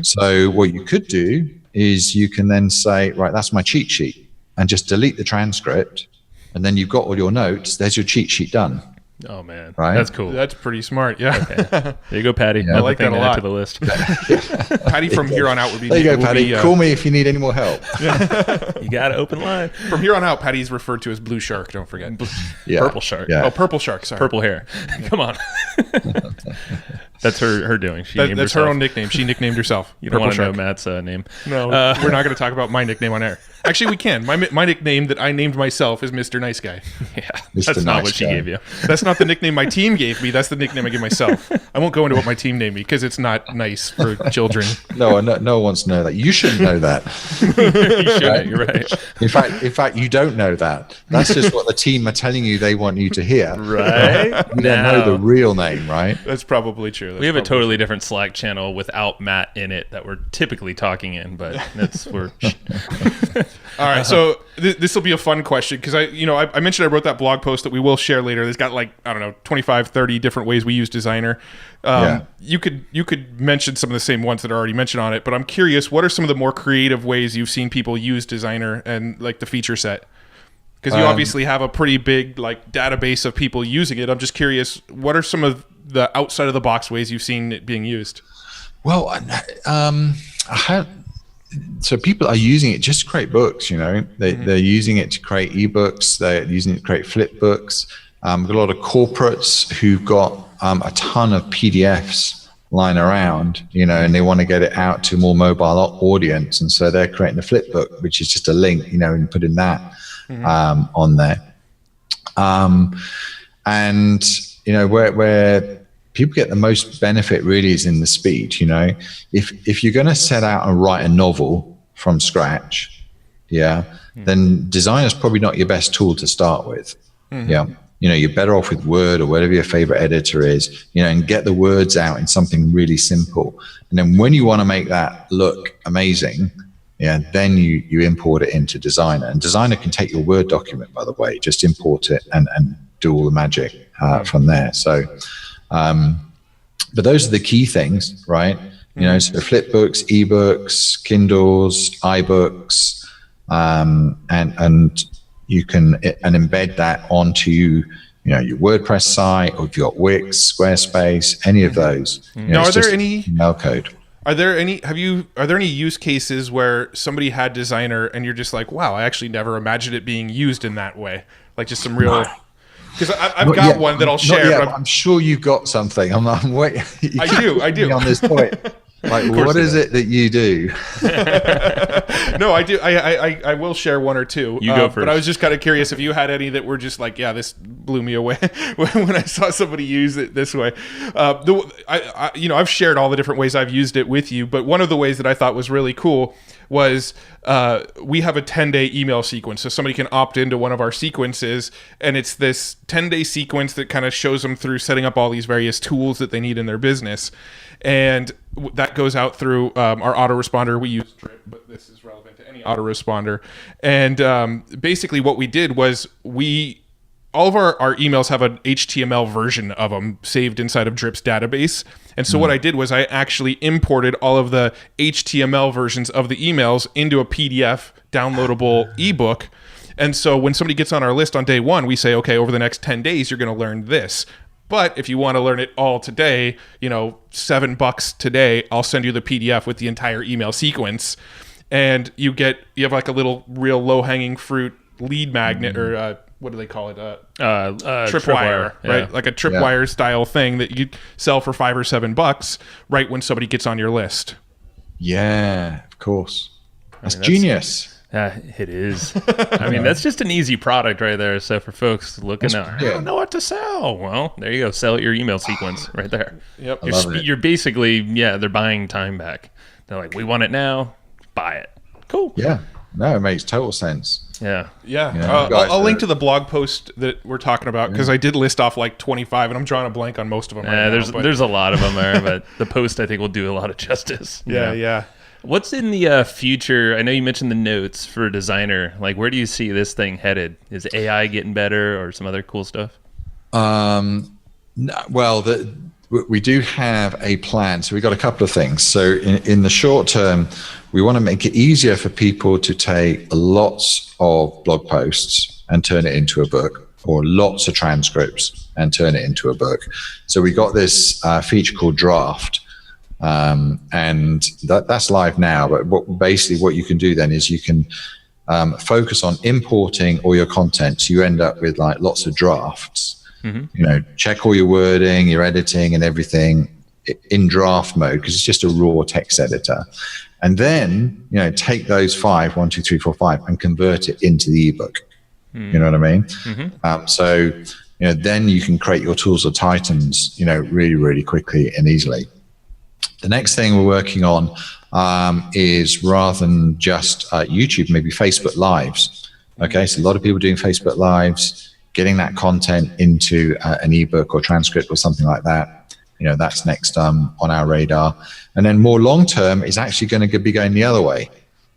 So what you could do is you can then say, right, that's my cheat sheet, and just delete the transcript, and then you've got all your notes. There's your cheat sheet done.
Oh man,
right?
That's cool.
That's pretty smart. Yeah.
Okay. There you go, Patty.
I like that a lot.
To the list.
Patty from here on out would be.
There you go, Patty. Call me if you need any more help.
You got an open line.
From here on out, Patty's referred to as Blue Shark. Don't forget.
Purple Shark.
Yeah.
Oh, Purple Shark. Sorry.
Purple hair. Come on. That's her doing.
That's her own nickname. She nicknamed herself.
You don't want to know Matt's name.
No, we're not going to talk about my nickname on air. Actually, we can. My nickname that I named myself is Mr. Nice Guy.
Yeah, that's not what she gave you.
That's not the nickname my team gave me. That's the nickname I give myself. I won't go into what my team named me because it's not nice for children.
No one wants to know that. You shouldn't know that.
You shouldn't. Right? You're right.
In fact, you don't know that. That's just what the team are telling you they want you to hear.
Right.
You don't know the real name, right?
That's probably true.
We have a totally different Slack channel without Matt in it that we're typically talking in, but we're.
All right. So this will be a fun question because I mentioned I wrote that blog post that we will share later. There's got like, I don't know, 25, 30 different ways we use Designrr. You could mention some of the same ones that are already mentioned on it, but I'm curious, what are some of the more creative ways you've seen people use Designrr and like the feature set? Because you obviously have a pretty big like database of people using it. I'm just curious, what are some of the outside of the box ways you've seen it being used?
Well, so people are using it just to create books. They're using it to create ebooks. They're using it to create flip books. We've got a lot of corporates who've got a ton of PDFs lying around, and they want to get it out to a more mobile audience, and so they're creating a flip book, which is just a link, and putting that on there. And where people get the most benefit really is in the speed. If you're going to set out and write a novel from scratch, then Designrr is probably not your best tool to start with. You're better off with Word or whatever your favorite editor is, and get the words out in something really simple. And then when you want to make that look amazing, then you import it into Designrr. And Designrr can take your Word document, by the way, just import it and do all the magic from there. So, but those are the key things, right? So flip books, ebooks, Kindles, iBooks, and you can embed that onto your WordPress site, or if you've got Wix, Squarespace, any of those.
Now, are there any
email code?
Are there any use cases where somebody had Designrr and you're just like, wow, I actually never imagined it being used in that way? Like just some real. Because I've got one that I'll share.
But I'm sure you've got something. I'm waiting.
I do.
On this point. Like, what is it that you do?
No, I do. I will share one or two.
You go first.
But I was just kind of curious if you had any that were just like, yeah, this blew me away when I saw somebody use it this way. I've shared all the different ways I've used it with you, but one of the ways that I thought was really cool was we have a 10-day email sequence. So somebody can opt into one of our sequences, and it's this 10-day sequence that kind of shows them through setting up all these various tools that they need in their business. And that goes out through our autoresponder. We use Drip, but this is relevant to any autoresponder. And basically what we did was all of our emails have an HTML version of them saved inside of Drip's database. And so what I did was I actually imported all of the HTML versions of the emails into a PDF downloadable ebook. And so when somebody gets on our list on day one, we say, okay, over the next 10 days, you're going to learn this. But if you want to learn it all today, $7 today, I'll send you the PDF with the entire email sequence. And you have like a little real low-hanging fruit lead magnet, or what do they call it? Tripwire, right? Yeah. Like a tripwire style thing that you sell for $5 or $7 right when somebody gets on your list.
Yeah, of course. That's genius.
It is. I mean, that's just an easy product right there. So for folks looking at, I don't know what to sell. Well, there you go. Sell your email sequence right there.
Yep.
You're basically, they're buying time back. They're like, we want it now. Buy it. Cool.
Yeah. No, it makes total sense.
Yeah.
I'll link to the blog post that we're talking about because I did list off like 25, and I'm drawing a blank on most of them.
There's a lot of them there, but the post I think will do a lot of justice.
Yeah.
What's in the future? I know you mentioned the notes for Designrr. Like, where do you see this thing headed? Is AI getting better or some other cool stuff?
Well, we do have a plan. So we've got a couple of things. So in the short term, we want to make it easier for people to take lots of blog posts and turn it into a book, or lots of transcripts and turn it into a book. So we got this feature called Draft. And that's live now, but basically what you can do then is you can focus on importing all your content, so you end up with like lots of drafts. Check all your wording, your editing and everything in draft mode, because it's just a raw text editor. And then take those 5, 1, 2, 3, 4, 5 and convert it into the ebook. You know what I mean? So then you can create your tools or titans really, really quickly and easily. The next thing we're working on is, rather than just YouTube, maybe Facebook Lives. Okay, so a lot of people doing Facebook Lives, getting that content into an ebook or transcript or something like that. That's next on our radar. And then more long term is actually going to be going the other way.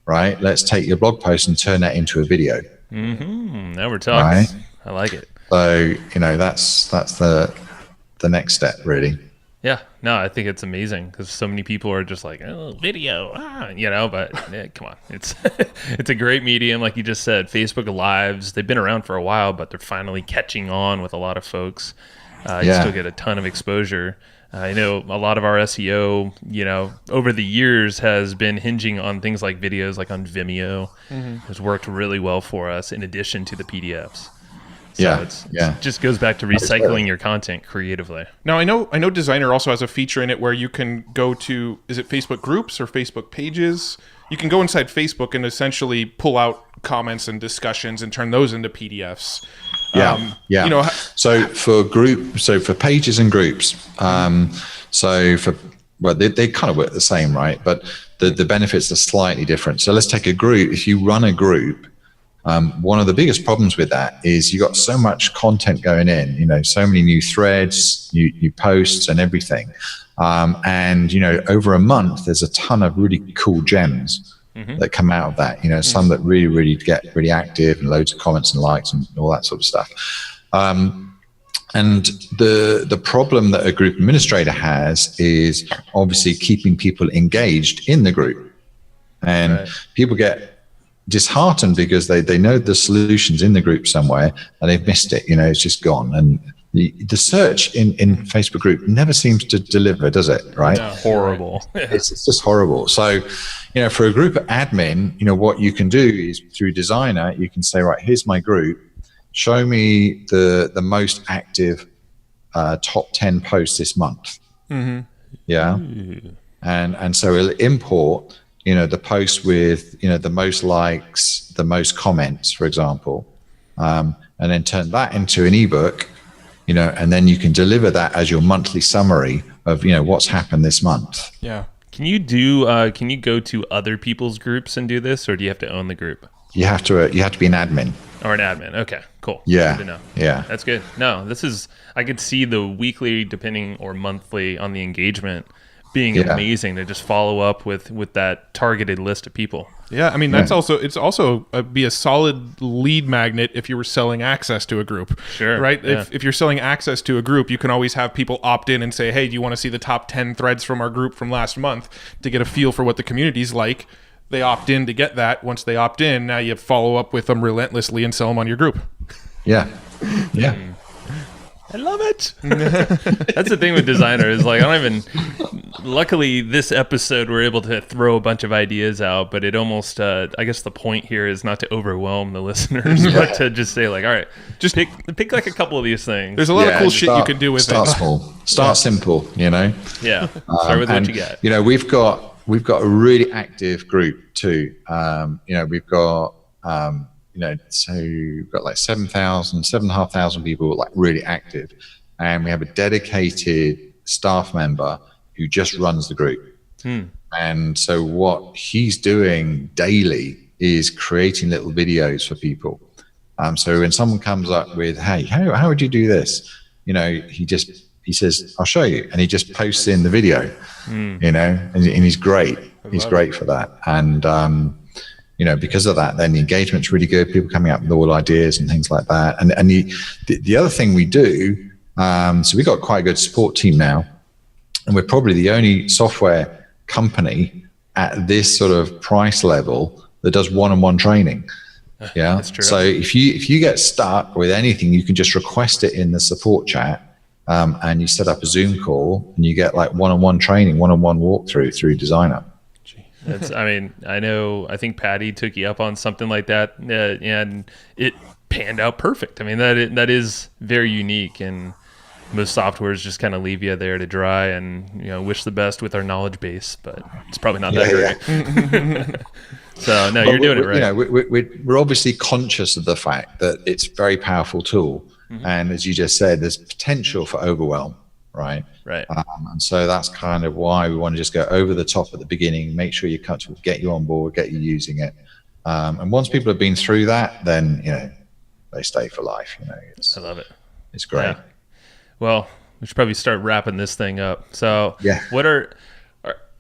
right? Let's take your blog post and turn that into a video.
Now we're talking.
Right?
I like it.
So, that's the next step, really.
Yeah, no, I think it's amazing because so many people are just like, oh, video, but come on. It's it's a great medium. Like you just said, Facebook Lives, they've been around for a while, but they're finally catching on with a lot of folks. You still get a ton of exposure. I know a lot of our SEO, over the years has been hinging on things like videos, like on Vimeo. Has worked really well for us in addition to the PDFs. So it just goes back to recycling your content creatively.
Now, I know Designrr also has a feature in it where you can go to, is it Facebook groups or Facebook pages? You can go inside Facebook and essentially pull out comments and discussions and turn those into PDFs. So for pages and groups, they kind of work the same, right? But the benefits are slightly different. So let's take a group. If you run a group, one of the biggest problems with that is you got so much content going in, so many new threads, new posts and everything. And over a month, there's a ton of really cool gems that come out of that, some that really, really get really active and loads of comments and likes and all that sort of stuff. And the problem that a group administrator has is obviously keeping people engaged in the group. And people get disheartened because they know the solution's in the group somewhere and they've missed it. It's just gone. And the search in Facebook group never seems to deliver, does it? Right?
No, horrible.
It's just horrible. So, for a group admin, what you can do is through Designrr, you can say, right, here's my group. Show me the most active top 10 posts this month. Yeah. And so it'll import the post with, the most likes, the most comments, for example, and then turn that into an ebook, and then you can deliver that as your monthly summary of, what's happened this month.
Yeah.
Can you go to other people's groups and do this, or do you have to own the group?
You have to be an admin.
Or an admin. Okay, cool.
Yeah.
Good to know.
Yeah.
That's good. No, I could see the weekly, depending, or monthly on the engagement being amazing to just follow up with that targeted list of people.
Yeah, I mean it's also be a solid lead magnet if you were selling access to a group.
Sure.
Right?
Yeah.
If you're selling access to a group, you can always have people opt in and say, "Hey, do you want to see the top 10 threads from our group from last month?" to get a feel for what the community's like. They opt in to get that. Once they opt in, now you follow up with them relentlessly and sell them on your group.
Yeah. Yeah.
I love it. That's the thing with Designrr is luckily this episode we're able to throw a bunch of ideas out, but it almost, I guess the point here is not to overwhelm the listeners, but to just say all right, just pick like a couple of these things.
There's a lot of cool shit you can do with it.
Start small, start simple,
Yeah. Start with what you got.
We've got a really active group too. We've got, so we've got like 7,500 people like really active, and we have a dedicated staff member who just runs the group. And so what he's doing daily is creating little videos for people. So when someone comes up with, "Hey, how would you do this?" He says, "I'll show you," and he just posts in the video. And he's great. He's great for that. And because of that, then the engagement's really good. People coming up with all ideas and things like that. And the other thing we do, so we've got quite a good support team now, and we're probably the only software company at this sort of price level that does one-on-one training. Yeah,
that's true.
So if you get stuck with anything, you can just request it in the support chat, and you set up a Zoom call, and you get like one-on-one training, one-on-one walkthrough through Designrr.
I think Patty took you up on something like that, and it panned out perfect. I mean, that is very unique, and most softwares just kind of leave you there to dry and wish the best with our knowledge base, but it's probably not that great. So no, you're doing it right.
We're obviously conscious of the fact that it's a very powerful tool, and as you just said, there's potential for overwhelm. Right. And so that's kind of why we want to just go over the top at the beginning, make sure you're comfortable, get you on board, get you using it. And once people have been through that, then, they stay for life.
I love it.
It's great.
Yeah. Well, we should probably start wrapping this thing up. So
yeah.
What are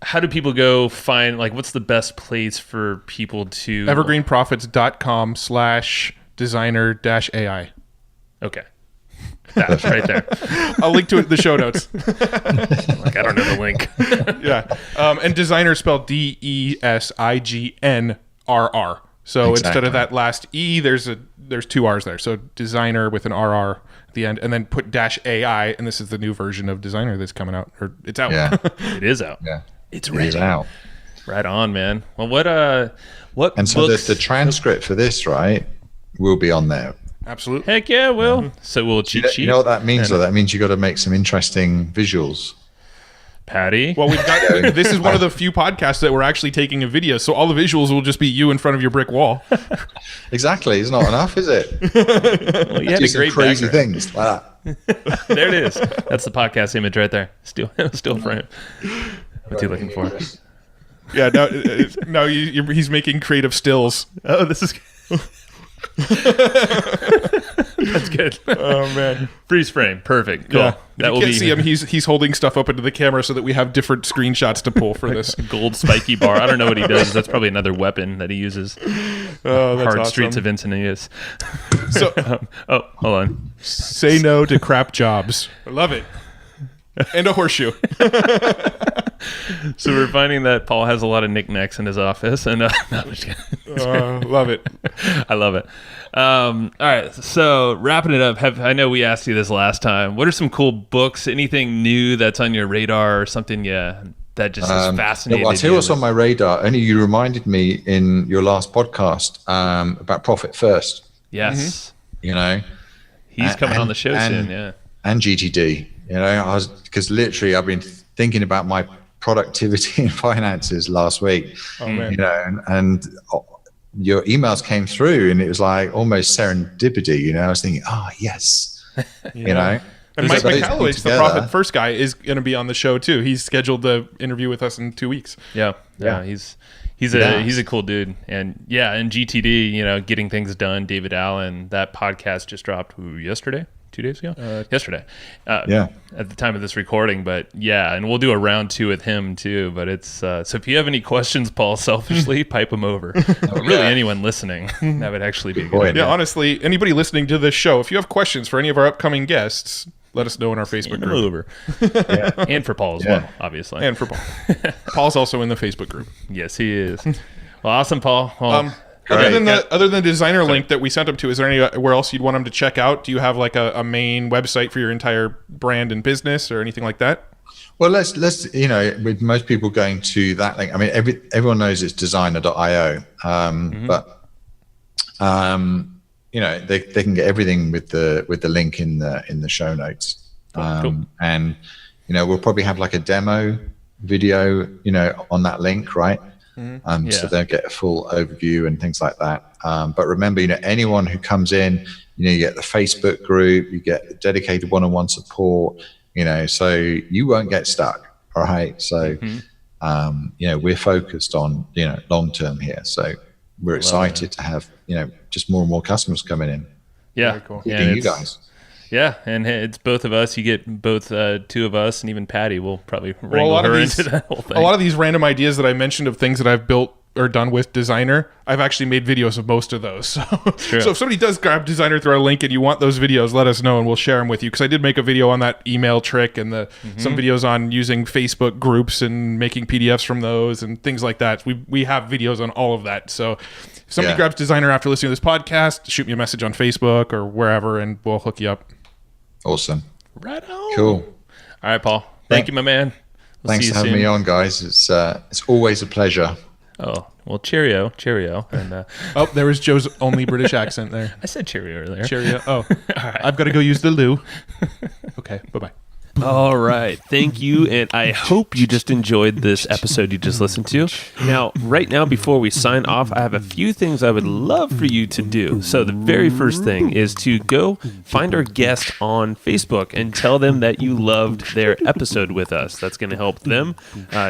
how do people go find, like, what's the best place for people to...
evergreenprofits.com/Designrr-AI.
Okay. That's right there.
I'll link to it in the show notes.
Like, I don't know the link.
Yeah. And Designrr spelled Designrr. So instead of that last E, there's 2 R's there. So Designrr with an RR at the end, and then put -AI, and this is the new version of Designrr that's coming out, or it's out.
Yeah.
It is out.
Yeah.
It's ready.
It's out.
Right on, man. Well, what
And so
books...
the transcript for this, right, will be on there.
Absolutely.
Heck yeah, Will. So we'll cheat sheet.
You know what that means, though? That means you got to make some interesting visuals.
Patty.
Well, we've got. This is one of the few podcasts that we're actually taking a video, so all the visuals will just be you in front of your brick wall.
Exactly. It's not enough, is it?
Well, you had
Do
a
some
great
crazy
background.
things like that.
There it is. That's the podcast image right there. Still frame. What's he looking for?
Yeah. No. He's making creative stills.
Oh, this is. That's good.
Oh man.
Freeze frame. Perfect. Cool.
Yeah.
That
If
will
you can't
be
see him. He's holding stuff up into the camera so that we have different screenshots to pull for this.
gold spiky bar. I don't know what he does. That's probably another weapon that he uses.
Oh, that's
Hard
awesome.
Streets of Encinitas.
So
Oh, hold on.
say no to crap jobs. I love it. And a horseshoe.
So we're finding that Paul has a lot of knickknacks in his office, and no, I'm just kidding.
Love it.
I love it. All right, so wrapping it up. I know we asked you this last time. What are some cool books? Anything new that's on your radar or something? Yeah, that just is fascinating.
I'll tell you what's on my radar. Only you reminded me in your last podcast about Profit First.
Yes,
You know,
he's coming on the show soon. Yeah,
and GTD. You know, because literally I've been thinking about my productivity and finances last week.
Oh man.
You know, and your emails came through, and it was like almost serendipity. You know, I was thinking, yes, you know.
And Mike
Those
McCalloway,
two
the
together.
Profit First guy, is going to be on the show too. He's scheduled to interview with us in 2 weeks.
yeah. He's a cool dude, and GTD, you know, getting things done. David Allen, that podcast just dropped yesterday. 2 days ago? Yesterday. At the time of this recording. But yeah, and we'll do a round 2 with him too. But it's so if you have any questions, Paul, selfishly pipe them over. But really, anyone listening, that would actually be a good idea.
Yeah, honestly, anybody listening to this show, if you have questions for any of our upcoming guests, let us know in our Facebook group.
Over. And for Paul as well, obviously.
And for Paul. Paul's also in the Facebook group.
Yes, he is. Well, awesome, Paul. Well,
other than the Designrr link that we sent him to, is there anywhere else you'd want him to check out? Do you have like a main website for your entire brand and business or anything like that?
Well, let's you know, with most people going to that link, I mean, everyone knows it's Designrr.io, but you know, they can get everything with the link in the show notes,
Cool.
and you know, we'll probably have like a demo video, you know, on that link, right? So they'll get a full overview and things like that. But remember, you know, anyone who comes in, you know, you get the Facebook group, you get dedicated one-on-one support, you know, so you won't get stuck. All right. So, you know, we're focused on, you know, long-term here. So we're excited to have, you know, just more and more customers coming in.
Yeah.
Very cool.
Including you guys.
Yeah, and it's both of us. You get both 2 of us, and even Patty will probably wrangle her into that whole thing.
A lot of these random ideas that I mentioned of things that I've built or done with Designrr, I've actually made videos of most of those. So if somebody does grab Designrr through our link and you want those videos, let us know and we'll share them with you. Because I did make a video on that email trick and some videos on using Facebook groups and making PDFs from those and things like that. We have videos on all of that. So if somebody grabs Designrr after listening to this podcast, shoot me a message on Facebook or wherever and we'll hook you up.
Awesome.
Right on.
Cool.
All right, Paul. Thank you, my man.
Thanks for having me on, guys. It's always a pleasure.
Oh, well, cheerio. And
Oh, there was Joe's only British accent there.
I said cheerio earlier.
Cheerio. Oh, I've got to go use the loo. Okay, bye-bye.
All right. Thank you. And I hope you just enjoyed this episode you just listened to. Now, right now, before we sign off, I have a few things I would love for you to do. So the very first thing is to go find our guest on Facebook and tell them that you loved their episode with us. That's going to help them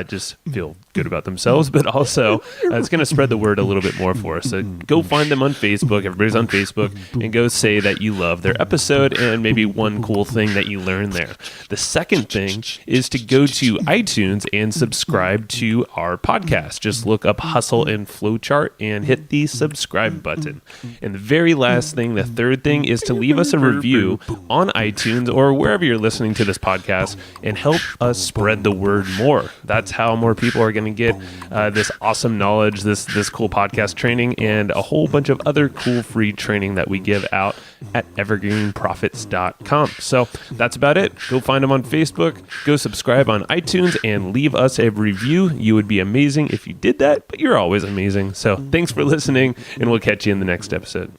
just feel good about themselves, but also it's going to spread the word a little bit more for us. So go find them on Facebook. Everybody's on Facebook, and go say that you love their episode and maybe one cool thing that you learned there. The second thing is to go to iTunes and subscribe to our podcast. Just look up Hustle and Flowchart and hit the subscribe button. And the very last thing, the third thing, is to leave us a review on iTunes or wherever you're listening to this podcast and help us spread the word more. That's how more people are going to get this awesome knowledge, this cool podcast training, and a whole bunch of other cool free training that we give out at evergreenprofits.com. So that's about it. Go find them on Facebook, go subscribe on iTunes, and leave us a review. You would be amazing if you did that, but you're always amazing. So thanks for listening, and we'll catch you in the next episode.